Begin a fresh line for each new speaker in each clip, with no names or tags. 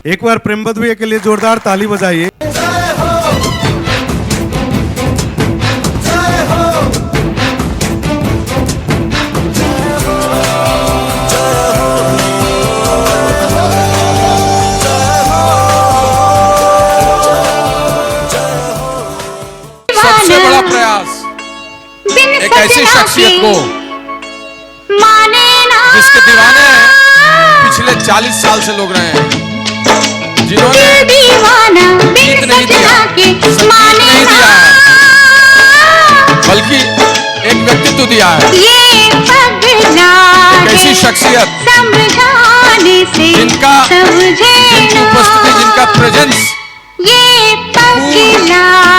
एक बार प्रेमवत भैया के लिए जोरदार ताली बजाइए।
सबसे बड़ा प्रयास एक ऐसी शख्सियत को जिसके दीवाने पिछले 40 साल से लोग रहे हैं, जिन्होंने गीत नहीं दिया, संगीत नहीं दिया है, बल्कि एक व्यक्तित्व दिया है। एक ऐसी शख्सियत जिनकी उपस्थिति, जिनका प्रेजेंस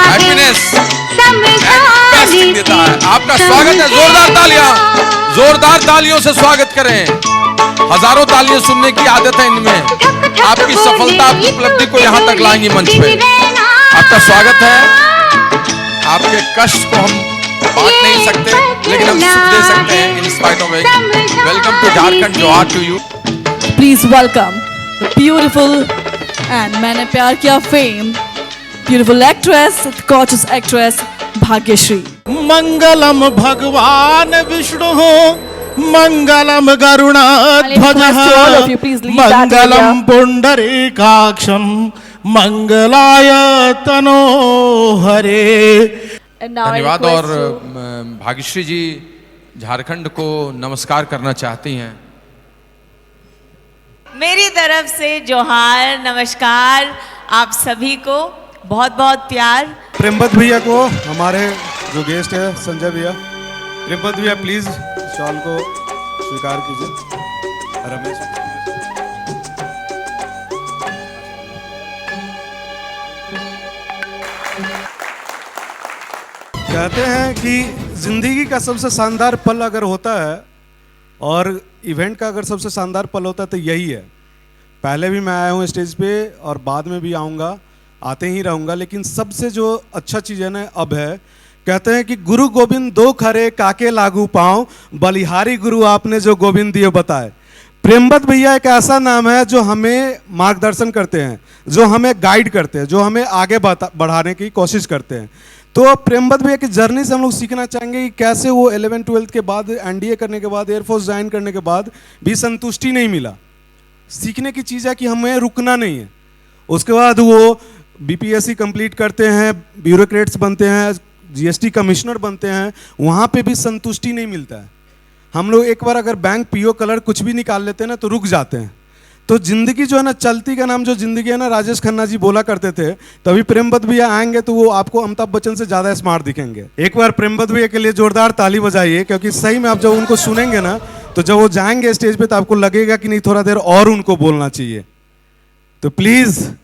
हैप्पीनेस देता है। आपका स्वागत है। जोरदार तालियों से स्वागत करें। हजारों तालियां सुनने की आदत है इनमें। आपकी सफलता, आपकी उपलब्धि को यहाँ तक लाएंगी मंच पे। आपका स्वागत है। आपके कष्ट को हम बांट नहीं सकते, लेकिन हम सुख दे सकते हैं in spite of it. Welcome to Jharkhand, जोहार to you.
Please welcome the beautiful and Maine Pyar Kiya fame beautiful actress, gorgeous actress Bhagyashree.
मंगलम भगवान विष्णु, मंगलम गरुणाध्वज, मंगलम पुंडरीकाक्षम, मंगलाय तनोहरे।
धन्यवाद। और भाग्यश्री जी झारखंड को नमस्कार करना चाहती हैं।
मेरी तरफ से जोहार, नमस्कार आप सभी को, बहुत बहुत प्यार।
प्रेमवत भैया को, हमारे जो गेस्ट है संजय भैया, प्रेमवत भैया प्लीज शॉल को स्वीकार कीजिए। रमेश कहते हैं कि जिंदगी का सबसे शानदार पल अगर होता है और इवेंट का अगर सबसे शानदार पल होता है तो यही है। पहले भी मैं आया हूँ स्टेज पे और बाद में भी आऊँगा, आते ही रहूँगा, लेकिन सबसे जो अच्छा चीज़ है ना अब है, कहते हैं कि गुरु गोविंद दो खरे काके लागू पाँव, बलिहारी गुरु आपने जो गोविंद दिए बताए। प्रेमवत भैया एक ऐसा नाम है जो हमें मार्गदर्शन करते हैं, जो हमें गाइड करते हैं, जो हमें आगे बढ़ाने की कोशिश करते हैं। तो प्रेमवत भैया की जर्नी से हम लोग सीखना चाहेंगे कि कैसे वो 11-12 के बाद, एनडीए करने के बाद, एयरफोर्स ज्वाइन करने के बाद भी संतुष्टि नहीं मिला। सीखने की चीज़ है कि हमें रुकना नहीं है। उसके बाद वो बीपीएससी कंप्लीट करते हैं, ब्यूरोक्रेट्स बनते हैं, जीएसटी कमिश्नर बनते हैं, वहाँ पे भी संतुष्टि नहीं मिलता है। हम लोग एक बार अगर बैंक पीओ कलर कुछ भी निकाल लेते हैं ना तो रुक जाते हैं। तो जिंदगी जो है ना, चलती का नाम जो जिंदगी है ना, राजेश खन्ना जी बोला करते थे। तभी प्रेमवत भैया आएंगे तो वो आपको अमिताभ बच्चन से ज़्यादा स्मार्ट दिखेंगे। एक बार प्रेमवत भैया के लिए जोरदार ताली बजाइए, क्योंकि सही में आप जब उनको सुनेंगे ना तो जब वो जाएंगे स्टेज पे तो आपको लगेगा कि नहीं, थोड़ा देर और उनको बोलना चाहिए। तो प्लीज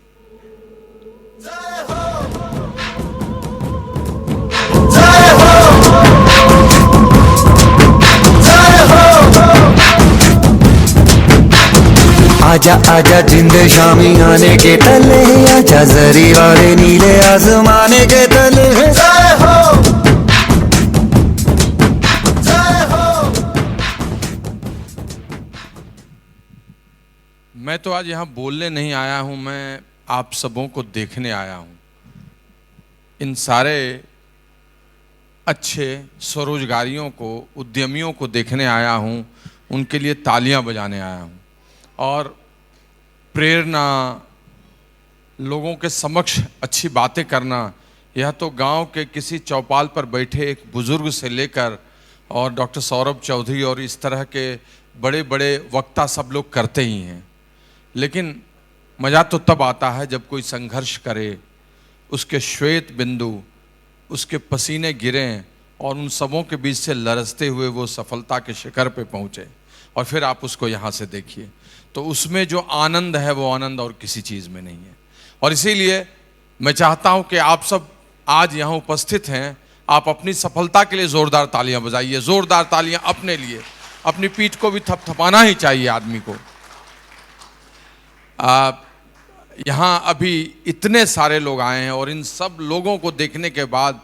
आजा आजा जिंद शामी आने के तले, आजा जरी वाले नीले आसमाने के तले। जय हो, जय हो।
मैं तो आज यहाँ बोलने नहीं आया हूँ, मैं आप सबों को देखने आया हूँ। इन सारे अच्छे स्वरोजगारियों को, उद्यमियों को देखने आया हूँ, उनके लिए तालियां बजाने आया हूँ और प्रेरणा, लोगों के समक्ष अच्छी बातें करना। यह तो गांव के किसी चौपाल पर बैठे एक बुजुर्ग से लेकर और डॉक्टर सौरभ चौधरी और इस तरह के बड़े बड़े वक्ता सब लोग करते ही हैं, लेकिन मज़ा तो तब आता है जब कोई संघर्ष करे, उसके श्वेत बिंदु, उसके पसीने गिरें और उन सबों के बीच से लरसते हुए वो सफलता के शिखर पे पहुँचे और फिर आप उसको यहाँ से देखिए तो उसमें जो आनंद है वो आनंद और किसी चीज़ में नहीं है। और इसीलिए मैं चाहता हूँ कि आप सब आज यहाँ उपस्थित हैं, आप अपनी सफलता के लिए ज़ोरदार तालियां बजाइए। ज़ोरदार तालियां अपने लिए, अपनी पीठ को भी थपथपाना ही चाहिए आदमी को। यहाँ अभी इतने सारे लोग आए हैं और इन सब लोगों को देखने के बाद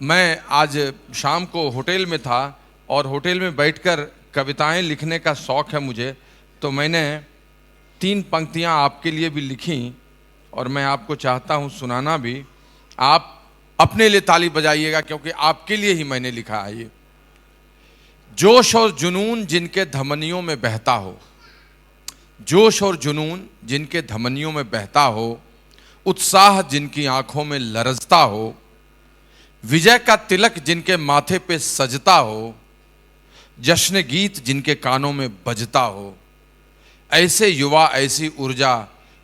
मैं आज शाम को होटल में था और होटल में बैठकर कविताएं लिखने का शौक़ है मुझे, तो मैंने 3 पंक्तियां आपके लिए भी लिखी और मैं आपको चाहता हूं सुनाना भी। आप अपने लिए ताली बजाइएगा क्योंकि आपके लिए ही मैंने लिखा है ये। जोश और जुनून जिनके धमनियों में बहता हो, जोश और जुनून जिनके धमनियों में बहता हो, उत्साह जिनकी आंखों में लरजता हो, विजय का तिलक जिनके माथे पे सजता हो, जश्न गीत जिनके कानों में बजता हो, ऐसे युवा, ऐसी ऊर्जा,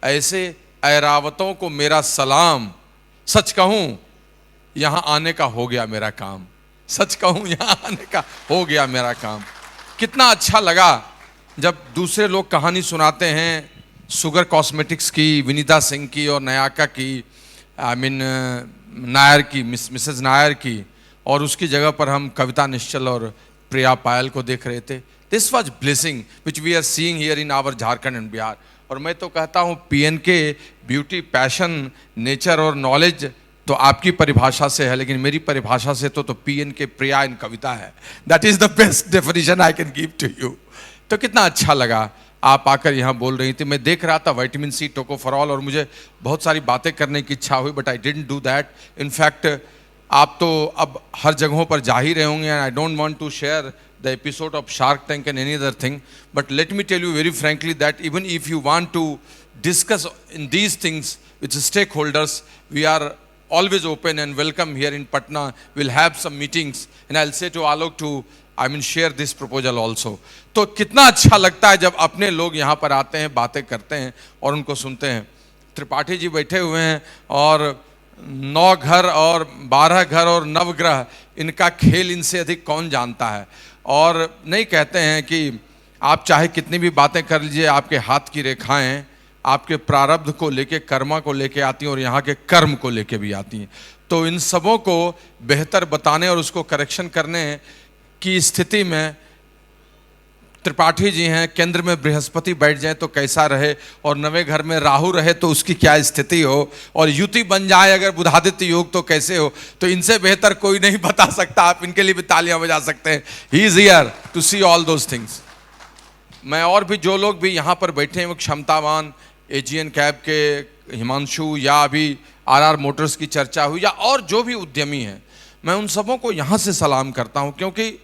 ऐसे ऐरावतों को मेरा सलाम। सच कहूं यहां आने का हो गया मेरा काम, सच कहूं यहां आने का हो गया मेरा काम। कितना अच्छा लगा जब दूसरे लोग कहानी सुनाते हैं शुगर कॉस्मेटिक्स की, विनीता सिंह की और नयाका की, नायर की, मिसेस नायर की, और उसकी जगह पर हम कविता निश्चल और प्रिया पायल को देख रहे थे। This was blessing which we are seeing here in our Jharkhand and Bihar. और मैं तो कहता हूँ PNK ब्यूटी, पैशन, नेचर और नॉलेज तो आपकी परिभाषा से है, लेकिन मेरी परिभाषा से तो PNK प्रिया इन कविता है। That is the best definition I can give to you. तो कितना अच्छा लगा आप आकर यहाँ बोल रही थी। मैं देख रहा था विटामिन C, टोकोफेरॉल, और मुझे बहुत सारी बातें करने की इच्छा हुई, but I didn't do that. In fact आप तो अब हर जगहों पर जा ही रहे होंगे, and I don't want to share the episode of Shark Tank and any other thing, but let me tell you very frankly that even if you want to discuss in these things with stakeholders, we are always open and welcome here in Patna. We'll have some meetings and I'll say to Alok to share this proposal also. तो कितना अच्छा लगता है जब अपने लोग यहाँ पर आते हैं, बातें करते हैं और उनको सुनते हैं। त्रिपाठी जी बैठे हुए हैं और 9 घर और 12 घर और नवग्रह, इनका खेल इनसे अधिक कौन जानता है। और नहीं कहते हैं कि आप चाहे कितनी भी बातें कर लीजिए, आपके हाथ की रेखाएं आपके प्रारब्ध को लेके, कर्मा को लेके आती हैं और यहाँ के कर्म को लेके भी आती हैं। तो इन सबों को बेहतर बताने और उसको करेक्शन करने की स्थिति में त्रिपाठी जी हैं। केंद्र में बृहस्पति बैठ जाए तो कैसा रहे, और नवे घर में राहु रहे तो उसकी क्या स्थिति हो, और युति बन जाए अगर बुधादित्य योग तो कैसे हो। तो इनसे बेहतर कोई नहीं बता सकता। आप इनके लिए भी तालियां बजा सकते हैं। He is here to see all those things. मैं और भी जो लोग भी यहाँ पर बैठे हैं वो क्षमतावान, एजीएन कैब के हिमांशु, या अभी आरआर मोटर्स की चर्चा हुई, या और जो भी उद्यमी हैं, मैं उन सबों को यहाँ से सलाम करता हूँ, क्योंकि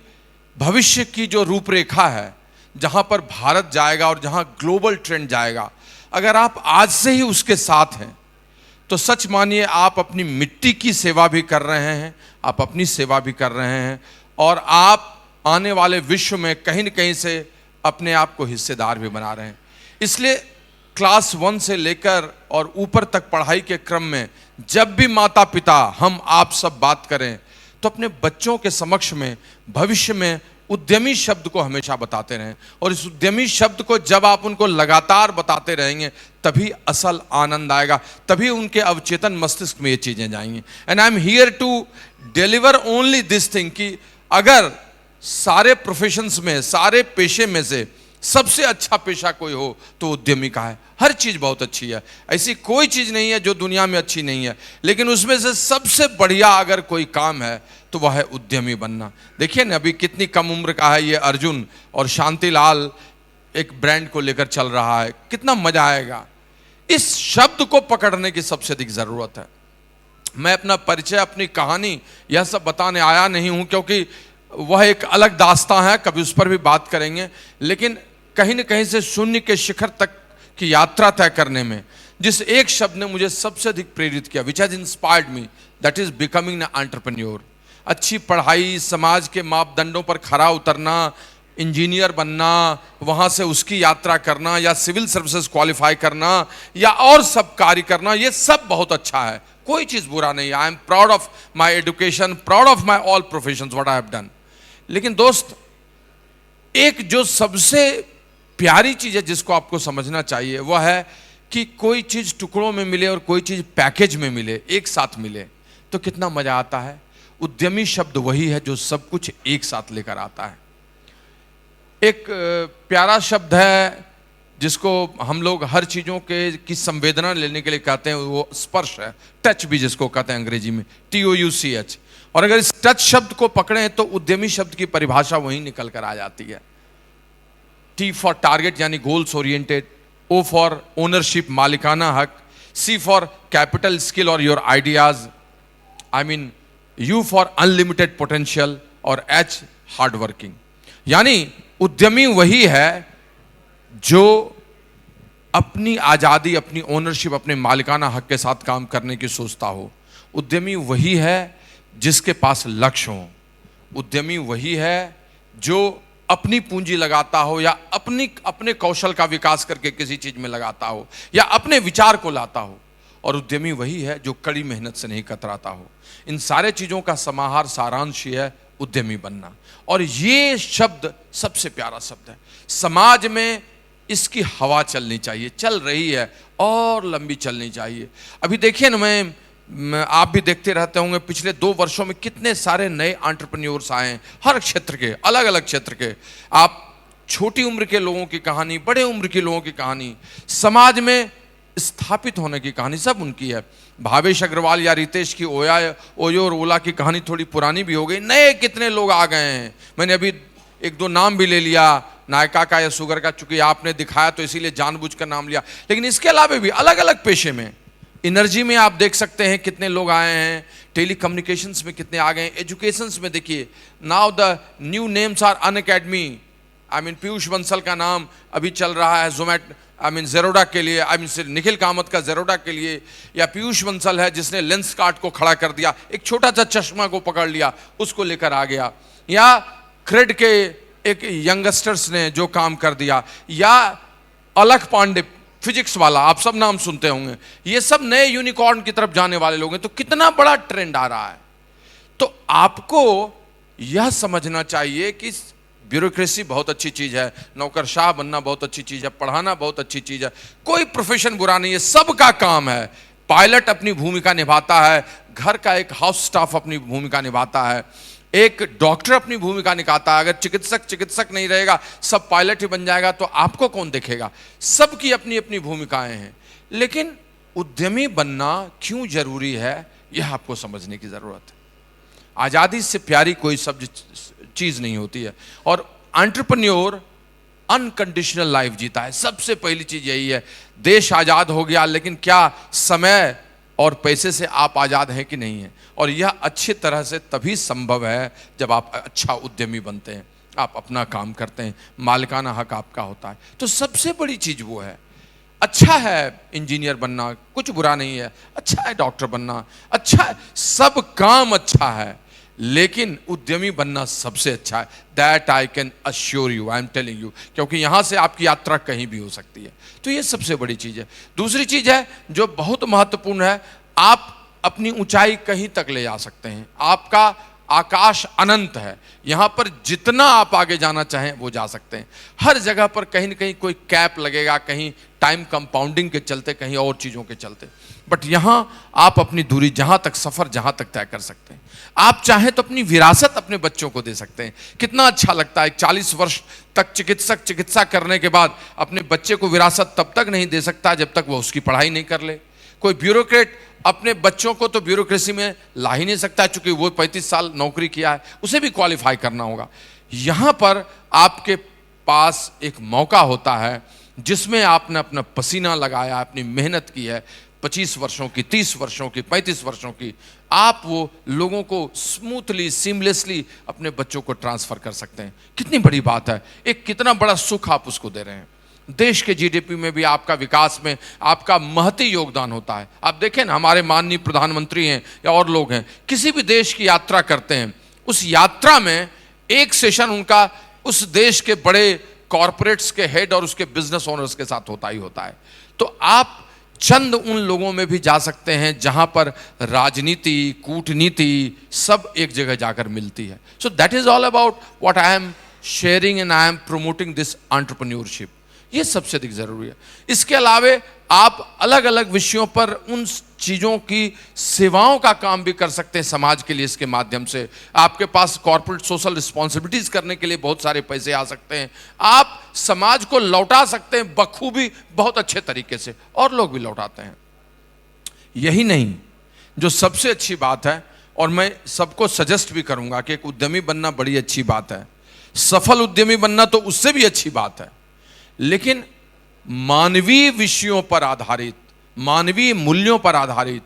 भविष्य की जो रूपरेखा है, जहाँ पर भारत जाएगा और जहाँ ग्लोबल ट्रेंड जाएगा, अगर आप आज से ही उसके साथ हैं तो सच मानिए आप अपनी मिट्टी की सेवा भी कर रहे हैं, आप अपनी सेवा भी कर रहे हैं, और आप आने वाले विश्व में कहीं न कहीं से अपने आप को हिस्सेदार भी बना रहे हैं। इसलिए क्लास 1 से लेकर और ऊपर तक पढ़ाई के क्रम में जब भी माता पिता हम आप सब बात करें तो अपने बच्चों के समक्ष में भविष्य में उद्यमी शब्द को हमेशा बताते रहें। और इस उद्यमी शब्द को जब आप उनको लगातार बताते रहेंगे तभी असल आनंद आएगा, तभी उनके अवचेतन मस्तिष्क में ये चीजें जाएंगी। And I am here to deliver only this thing कि अगर सारे प्रोफेशंस में, सारे पेशे में से सबसे अच्छा पेशा कोई हो तो उद्यमी का है। हर चीज बहुत अच्छी है, ऐसी कोई चीज नहीं है जो दुनिया में अच्छी नहीं है, लेकिन उसमें से सबसे बढ़िया अगर कोई काम है तो वह है उद्यमी बनना। देखिए ना, अभी कितनी कम उम्र का है ये अर्जुन, और शांतिलाल एक ब्रांड को लेकर चल रहा है। कितना मजा आएगा। इस शब्द को पकड़ने की सबसे अधिक जरूरत है। मैं अपना परिचय, अपनी कहानी यह सब बताने आया नहीं हूं, क्योंकि वह एक अलग दास्तां है, कभी उस पर भी बात करेंगे। लेकिन कहीं न कहीं से शून्य के शिखर तक की यात्रा तय करने में जिस एक शब्द ने मुझे सबसे अधिक प्रेरित किया, which has inspired me, that is becoming an entrepreneur. अच्छी पढ़ाई, समाज के मापदंडों पर खरा उतरना, इंजीनियर बनना, वहां से उसकी यात्रा करना, या सिविल सर्विसेज क्वालिफाई करना, या और सब कार्य करना, ये सब बहुत अच्छा है, कोई चीज बुरा नहीं। I am proud of my education, proud of my all professions what I have done. लेकिन दोस्त, एक जो सबसे प्यारी चीज है जिसको आपको समझना चाहिए, वह है कि कोई चीज टुकड़ों में मिले और कोई चीज पैकेज में मिले, एक साथ मिले तो कितना मजा आता है। उद्यमी शब्द वही है जो सब कुछ एक साथ लेकर आता है। एक प्यारा शब्द है जिसको हम लोग हर चीजों की संवेदना लेने के लिए कहते हैं, वो स्पर्श है, टच भी जिसको कहते हैं अंग्रेजी में, TOUCH। और अगर इस टच शब्द को पकड़ें तो उद्यमी शब्द की परिभाषा वहीं निकल कर आ जाती है। T फॉर टारगेट यानी goals oriented, O O for ownership, मालिकाना हक, C for capital skill or your ideas, I mean U for unlimited potential और H hard working। यानी उद्यमी वही है जो अपनी आज़ादी, अपनी ओनरशिप, अपने मालिकाना हक के साथ काम करने की सोचता हो। उद्यमी वही है जिसके पास लक्ष्य हो। उद्यमी वही है जो अपनी पूंजी लगाता हो या अपने कौशल का विकास करके किसी चीज में लगाता हो या अपने विचार को लाता हो। और उद्यमी वही है जो कड़ी मेहनत से नहीं कतराता हो। इन सारे चीजों का समाहार, सारांश है उद्यमी बनना। और ये शब्द सबसे प्यारा शब्द है। समाज में इसकी हवा चलनी चाहिए, चल रही है और लंबी चलनी चाहिए। अभी देखिए ना, आप भी देखते रहते होंगे पिछले 2 वर्षों में कितने सारे नए एंटरप्रेन्योर्स आए हैं, हर क्षेत्र के, अलग अलग क्षेत्र के। आप छोटी उम्र के लोगों की कहानी, बड़े उम्र के लोगों की कहानी, समाज में स्थापित होने की कहानी, सब उनकी है। भावेश अग्रवाल या रितेश की ओयो और ओला की कहानी थोड़ी पुरानी भी हो गई, नए कितने लोग आ गए हैं। मैंने अभी 1-2 नाम भी ले लिया, नायका का या शुगर का, चूंकि आपने दिखाया तो इसीलिए जानबूझकर नाम लिया। लेकिन इसके अलावा भी अलग अलग पेशे में, एनर्जी में आप देख सकते हैं कितने लोग आए हैं, टेली कम्युनिकेशंस में कितने आ गए हैं, एजुकेशंस में देखिए, now the new names are Unacademy. I mean Piyush Bansal का नाम अभी चल रहा है जेरोडा के लिए, निखिल कामत का जेरोडा के लिए, या पीयूष बंसल है जिसने लेंस कार्ट को खड़ा कर दिया, एक छोटा सा चश्मा को पकड़ लिया, उसको लेकर आ गया, या क्रेड के एक यंगस्टर्स ने जो काम कर दिया, या अलख पांडे फिजिक्स वाला, आप सब नाम सुनते होंगे। ये सब नए यूनिकॉर्न की तरफ जाने वाले लोग हैं। तो कितना बड़ा ट्रेंड आ रहा है। तो आपको यह समझना चाहिए कि ब्यूरोक्रेसी बहुत अच्छी चीज है, नौकरशाह बनना बहुत अच्छी चीज है, पढ़ाना बहुत अच्छी चीज है, कोई प्रोफेशन बुरा नहीं है, सबका काम है। पायलट अपनी भूमिका निभाता है, घर का एक हाउस स्टाफ अपनी भूमिका निभाता है, एक डॉक्टर अपनी भूमिका निभाता है। अगर चिकित्सक नहीं रहेगा, सब पायलट ही बन जाएगा, तो आपको कौन देखेगा। सबकी अपनी अपनी भूमिकाएं हैं। लेकिन उद्यमी बनना क्यों जरूरी है, यह आपको समझने की जरूरत है। आजादी से प्यारी कोई सब चीज नहीं होती है। और एंटरप्रेन्योर अनकंडीशनल लाइफ जीता है। सबसे पहली चीज यही है। देश आजाद हो गया, लेकिन क्या समय और पैसे से आप आजाद हैं कि नहीं है। और यह अच्छी तरह से तभी संभव है जब आप अच्छा उद्यमी बनते हैं, आप अपना काम करते हैं, मालिकाना हक आपका होता है। तो सबसे बड़ी चीज वो है। अच्छा है इंजीनियर बनना, कुछ बुरा नहीं है, अच्छा है डॉक्टर बनना, अच्छा है, सब काम अच्छा है, लेकिन उद्यमी बनना सबसे अच्छा है। That I can assure you, I am telling you, क्योंकि यहां से आपकी यात्रा कहीं भी हो सकती है। तो ये सबसे बड़ी चीज है। दूसरी चीज है जो बहुत महत्वपूर्ण है, आप अपनी ऊंचाई कहीं तक ले जा सकते हैं। आपका आकाश अनंत है, यहां पर जितना आप आगे जाना चाहें वो जा सकते हैं। हर जगह पर कहीं ना कहीं कोई कैप लगेगा, कहीं टाइम कंपाउंडिंग के चलते, कहीं और चीजों के चलते। बट यहां आप अपनी दूरी जहां तक, सफर जहां तक तय कर सकते हैं। आप चाहें तो अपनी विरासत अपने बच्चों को दे सकते हैं। कितना अच्छा लगता है 40 वर्ष तक चिकित्सा करने के बाद अपने बच्चे को विरासत तब तक नहीं दे सकता जब तक वो उसकी पढ़ाई नहीं कर ले। कोई ब्यूरोक्रेट अपने बच्चों को तो ब्यूरोक्रेसी में ला ही नहीं सकता, चूंकि वो 35 साल नौकरी किया है, उसे भी क्वालिफाई करना होगा। यहां पर आपके पास एक मौका होता है जिसमें आपने अपना पसीना लगाया, अपनी मेहनत की है, 25 वर्षों की, 30 वर्षों की, 35 वर्षों की, आप वो लोगों को स्मूथली, सीमलेसली अपने बच्चों को ट्रांसफर कर सकते हैं। कितनी बड़ी बात है, एक कितना बड़ा सुख आप उसको दे रहे हैं। देश के जीडीपी में भी, आपका विकास में आपका महती योगदान होता है। आप देखें ना, हमारे माननीय प्रधानमंत्री हैं या और लोग हैं, किसी भी देश की यात्रा करते हैं, उस यात्रा में एक सेशन उनका उस देश के बड़े कॉरपोरेट्स के हेड और उसके बिजनेस ओनर्स के साथ होता ही होता है। तो आप चंद उन लोगों में भी जा सकते हैं जहां पर राजनीति, कूटनीति सब एक जगह जाकर मिलती है। So that is all about what I am sharing and I M promoting this entrepreneurship. ये सबसे अधिक जरूरी है। इसके अलावे आप अलग अलग विषयों पर उन चीजों की सेवाओं का काम भी कर सकते हैं समाज के लिए। इसके माध्यम से आपके पास कॉर्पोरेट सोशल रिस्पॉन्सिबिलिटीज करने के लिए बहुत सारे पैसे आ सकते हैं। आप समाज को लौटा सकते हैं बखूबी, बहुत अच्छे तरीके से, और लोग भी लौटाते हैं। यही नहीं, जो सबसे अच्छी बात है, और मैं सबको सजेस्ट भी करूंगा कि एक उद्यमी बनना बड़ी अच्छी बात है, सफल उद्यमी बनना तो उससे भी अच्छी बात है, लेकिन मानवीय विषयों पर आधारित, मानवीय मूल्यों पर आधारित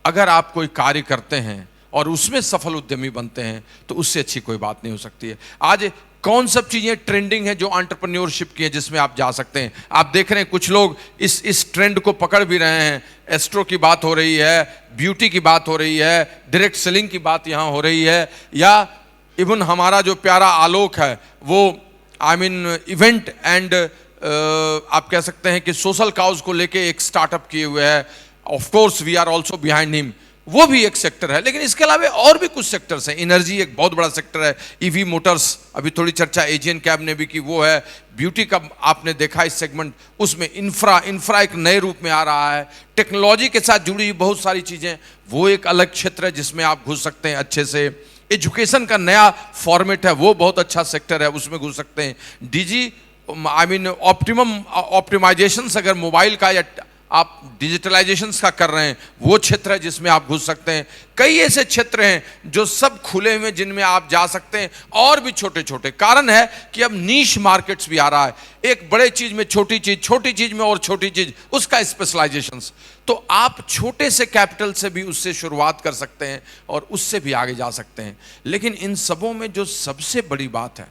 अगर आप कोई कार्य करते हैं और उसमें सफल उद्यमी बनते हैं तो उससे अच्छी कोई बात नहीं हो सकती है। आज कौन सब चीजें ट्रेंडिंग है जो एंटरप्रेन्योरशिप की है जिसमें आप जा सकते हैं। आप देख रहे हैं कुछ लोग इस ट्रेंड को पकड़ भी रहे हैं। एस्ट्रो की बात हो रही है, ब्यूटी की बात हो रही है, डायरेक्ट सेलिंग की बात यहां हो रही है, या इवन हमारा जो प्यारा आलोक है वो इवेंट एंड आप कह सकते हैं कि सोशल काउज को लेके एक स्टार्टअप किए हुए है। Of course we are also behind him, वो भी एक सेक्टर है। लेकिन इसके अलावा और भी कुछ सेक्टर्स हैं। एनर्जी एक बहुत बड़ा सेक्टर है, ईवी मोटर्स, अभी थोड़ी चर्चा एशियन कैब ने भी की, वो है। ब्यूटी का आपने देखा इस सेगमेंट, उसमें इंफ्रा एक नए रूप में आ रहा है। टेक्नोलॉजी के साथ जुड़ी बहुत सारी चीजें, वो एक अलग क्षेत्र है जिसमें आप घुस सकते हैं अच्छे से। एजुकेशन का नया फॉर्मेट है, वो बहुत अच्छा सेक्टर है, उसमें घुस सकते हैं। ऑप्टिमाइजेशन अगर मोबाइल का या आप डिजिटलाइजेशन का कर रहे हैं, वो क्षेत्र है जिसमें आप घुस सकते हैं। कई ऐसे क्षेत्र हैं जो सब खुले हुए जिनमें आप जा सकते हैं, और भी छोटे छोटे। कारण है कि अब नीश मार्केट्स भी आ रहा है, एक बड़े चीज में छोटी चीज में और छोटी चीज, उसका स्पेशलाइजेशन। तो आप छोटे से कैपिटल से भी उससे शुरुआत कर सकते हैं और उससे भी आगे जा सकते हैं। लेकिन इन सबों में जो सबसे बड़ी बात है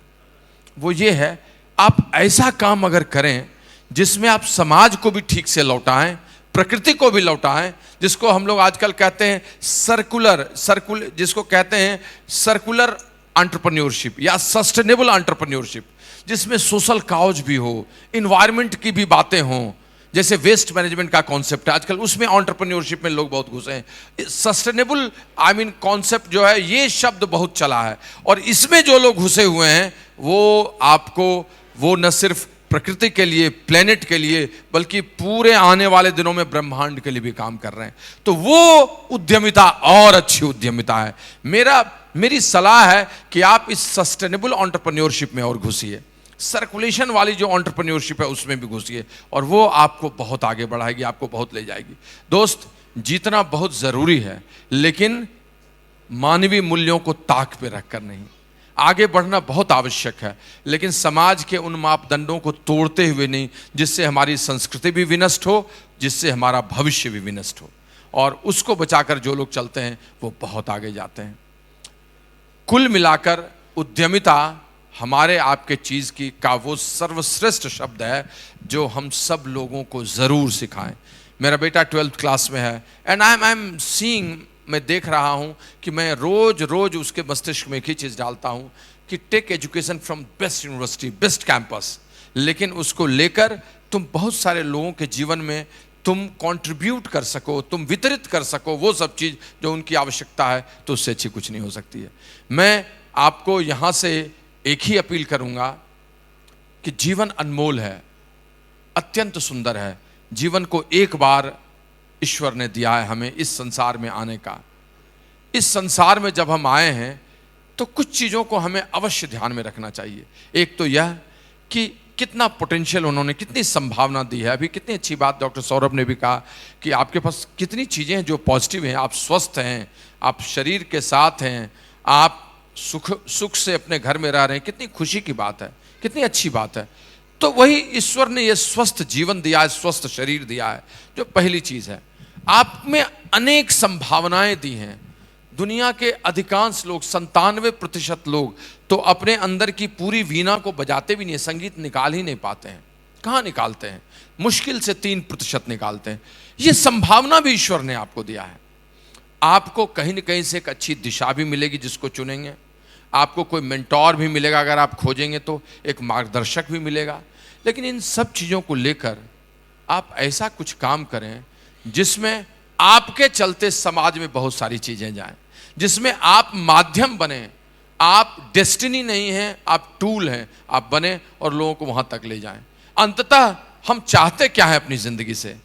वो ये है, आप ऐसा काम अगर करें जिसमें आप समाज को भी ठीक से लौटाएं, प्रकृति को भी लौटाएं, जिसको हम लोग आजकल कहते हैं सर्कुलर जिसको कहते हैं सर्कुलर एंटरप्रेन्योरशिप या सस्टेनेबल एंटरप्रेन्योरशिप, जिसमें सोशल काउज भी हो, इन्वायरमेंट की भी बातें हों। जैसे वेस्ट मैनेजमेंट का कॉन्सेप्ट है आजकल, उसमें एंटरप्रेन्योरशिप में लोग बहुत घुसे हैं। सस्टेनेबल कॉन्सेप्ट जो है, ये शब्द बहुत चला है, और इसमें जो लोग घुसे हुए हैं वो न सिर्फ प्रकृति के लिए, प्लेनेट के लिए, बल्कि पूरे आने वाले दिनों में ब्रह्मांड के लिए भी काम कर रहे हैं। तो वो उद्यमिता और अच्छी उद्यमिता है। मेरी सलाह है कि आप इस सस्टेनेबल एंटरप्रेन्योरशिप में और घुसिए, सर्कुलेशन वाली जो एंटरप्रेन्योरशिप है उसमें भी घुसिए, और वो आपको बहुत आगे बढ़ाएगी, आपको बहुत ले जाएगी। दोस्त, जीतना बहुत जरूरी है, लेकिन मानवीय मूल्यों को ताक पे रखकर नहीं। आगे बढ़ना बहुत आवश्यक है, लेकिन समाज के उन मापदंडों को तोड़ते हुए नहीं, जिससे हमारी संस्कृति भी विनष्ट हो, जिससे हमारा भविष्य भी विनष्ट हो। और उसको बचाकर जो लोग चलते हैं वो बहुत आगे जाते हैं। कुल मिलाकर उद्यमिता हमारे आपके चीज का वो सर्वश्रेष्ठ शब्द है जो हम सब लोगों को जरूर सिखाएं। मेरा बेटा 12th क्लास में है, एंड आई एम सीइंग, मैं देख रहा हूं कि मैं रोज उसके मस्तिष्क में एक ही चीज डालता हूं कि take education from best university, best campus. लेकिन उसको लेकर तुम बहुत सारे लोगों के जीवन में तुम कंट्रीब्यूट कर सको, तुम वितरित कर सको वो सब चीज जो उनकी आवश्यकता है, तो उससे अच्छी कुछ नहीं हो सकती है। मैं आपको यहां से एक ही अपील करूंगा कि जीवन अनमोल है, अत्यंत सुंदर है। जीवन को एक बार ईश्वर ने दिया है हमें इस संसार में आने का। इस संसार में जब हम आए हैं तो कुछ चीजों को हमें अवश्य ध्यान में रखना चाहिए। एक तो यह कि कितना पोटेंशियल उन्होंने, कितनी संभावना दी है। अभी कितनी अच्छी बात डॉक्टर सौरभ ने भी कहा कि आपके पास कितनी चीजें हैं जो पॉजिटिव हैं। आप स्वस्थ हैं, आप शरीर के साथ हैं, आप सुख से अपने घर में रह रहे हैं। कितनी खुशी की बात है, कितनी अच्छी बात है। तो वही ईश्वर ने यह स्वस्थ जीवन दिया है, स्वस्थ शरीर दिया है, जो पहली चीज है। आप में अनेक संभावनाएं दी हैं। दुनिया के अधिकांश लोग, 97% लोग तो अपने अंदर की पूरी वीणा को बजाते भी नहीं, संगीत निकाल ही नहीं पाते हैं। कहाँ निकालते हैं? मुश्किल से 3% निकालते हैं। ये संभावना भी ईश्वर ने आपको दिया है। आपको कहीं न कहीं से एक अच्छी दिशा भी मिलेगी जिसको चुनेंगे। आपको कोई मेंटोर भी मिलेगा अगर आप खोजेंगे तो, एक मार्गदर्शक भी मिलेगा। लेकिन इन सब चीजों को लेकर आप ऐसा कुछ काम करें जिसमें आपके चलते समाज में बहुत सारी चीजें जाएं, जिसमें आप माध्यम बने। आप डेस्टिनी नहीं हैं, आप टूल हैं। आप बने और लोगों को वहां तक ले जाएं। अंततः हम चाहते क्या है अपनी जिंदगी से?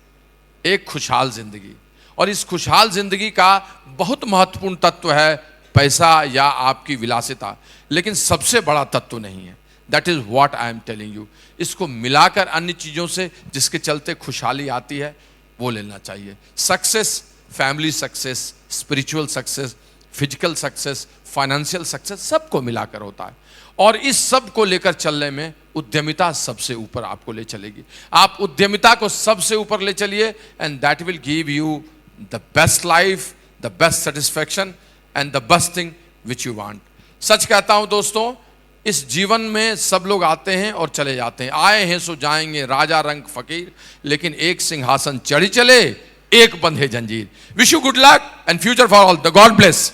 एक खुशहाल जिंदगी। और इस खुशहाल जिंदगी का बहुत महत्वपूर्ण तत्व है पैसा या आपकी विलासिता, लेकिन सबसे बड़ा तत्व नहीं है। That is what I am telling you. इसको मिलाकर अन्य चीजों से जिसके चलते खुशहाली आती है वो लेना चाहिए। Success, family success, spiritual success, physical success, financial success सबको मिलाकर होता है। और इस सब को लेकर चलने में उद्यमिता सबसे ऊपर आपको ले चलेगी। आप उद्यमिता को सबसे ऊपर ले चलिए and that will give you the best life, the best satisfaction and the best thing which you want. सच कहता हूं दोस्तों, इस जीवन में सब लोग आते हैं और चले जाते हैं, आए हैं सो जाएंगे, राजा रंग फकीर, लेकिन एक सिंहासन चढ़ी चले, एक बंधे जंजीर। Wish you good luck and future for all. The God bless.